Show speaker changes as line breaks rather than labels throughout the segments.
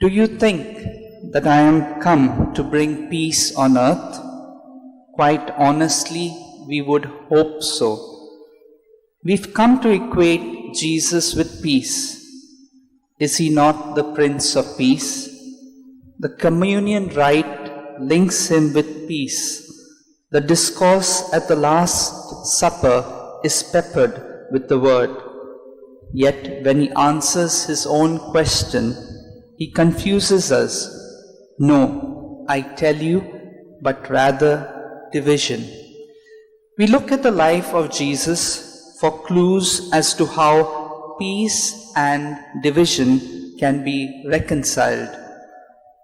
Do you think that I am come to bring peace on earth? Quite honestly, we would hope so. We've come to equate Jesus with peace. Is he not the Prince of Peace? The communion rite links him with peace. The discourse at the Last Supper is peppered with the word. Yet when he answers his own question, he confuses us. No, I tell you, but rather division. We look at the life of Jesus for clues as to how peace and division can be reconciled.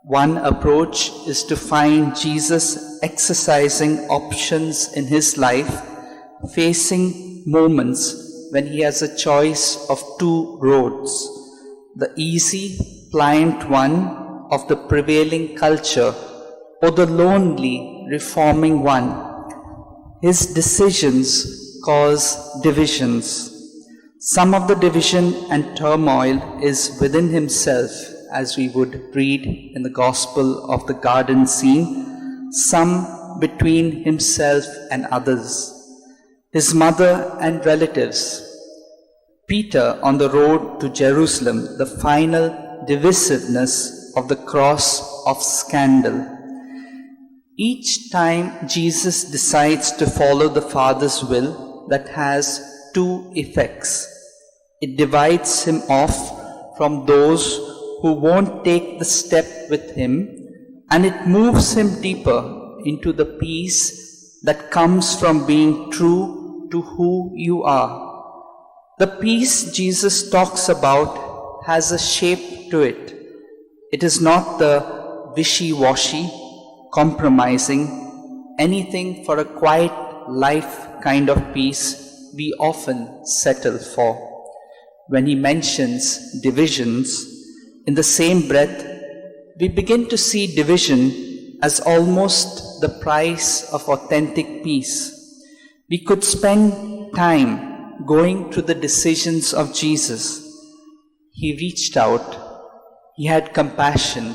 One approach is to find Jesus exercising options in his life, facing moments when he has a choice of two roads: the easy, pliant one of the prevailing culture, or the lonely, reforming one. His decisions cause divisions. Some of the division and turmoil is within himself, as we would read in the Gospel of the garden scene, some between himself and others, his mother and relatives, Peter on the road to Jerusalem, the final divisiveness of the cross of scandal. Each time Jesus decides to follow the Father's will, that has two effects. It divides him off from those who won't take the step with him, and it moves him deeper into the peace that comes from being true to who you are. The peace Jesus talks about has a shape to it. It is not the wishy-washy, compromising, anything for a quiet life kind of peace we often settle for. When he mentions divisions, in the same breath, we begin to see division as almost the price of authentic peace. We could spend time going through the decisions of Jesus. He reached out. He had compassion.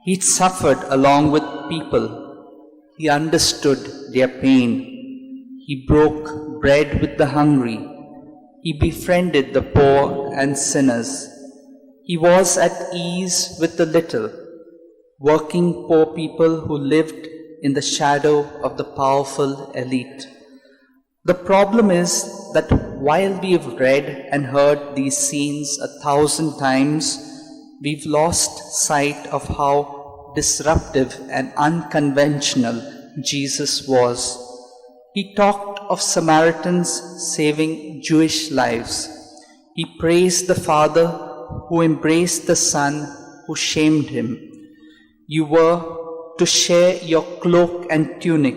He'd suffered along with people. He understood their pain. He broke bread with the hungry. He befriended the poor and sinners. He was at ease with the little, working poor people who lived in the shadow of the powerful elite. The problem is that while we've read and heard these scenes 1,000 times, we've lost sight of how disruptive and unconventional Jesus was. He talked of Samaritans saving Jewish lives. He praised the Father who embraced the Son who shamed him. You were to share your cloak and tunic,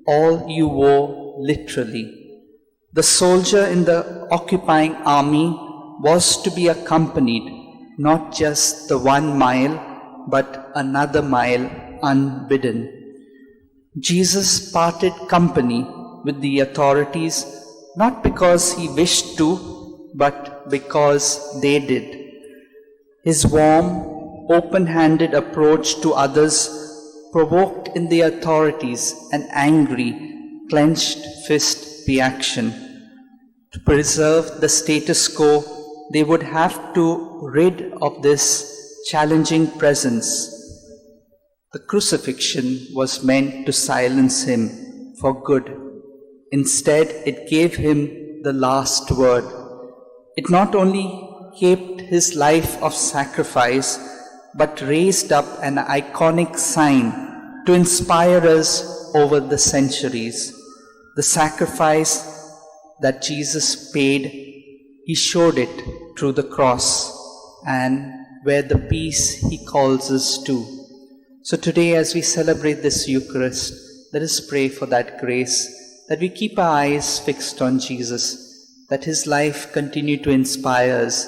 all you wore literally. The soldier in the occupying army was to be accompanied not just the 1 mile, but another mile unbidden. Jesus parted company with the authorities not because he wished to, but because they did. His warm, open-handed approach to others provoked in the authorities an angry, clenched fist reaction. To preserve the status quo, they would have to rid of this challenging presence. The crucifixion was meant to silence him for good. Instead, it gave him the last word. It not only kept his life of sacrifice, but raised up an iconic sign to inspire us over the centuries. The sacrifice that Jesus paid, he showed it through the cross, and where the peace he calls us to. So today, as we celebrate this Eucharist, let us pray for that grace, that we keep our eyes fixed on Jesus, that his life continue to inspire us,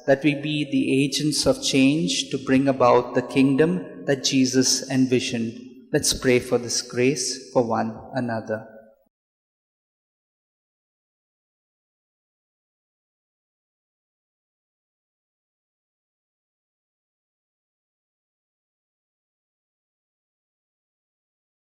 that we be the agents of change to bring about the kingdom that Jesus envisioned. Let's pray for this grace for one another.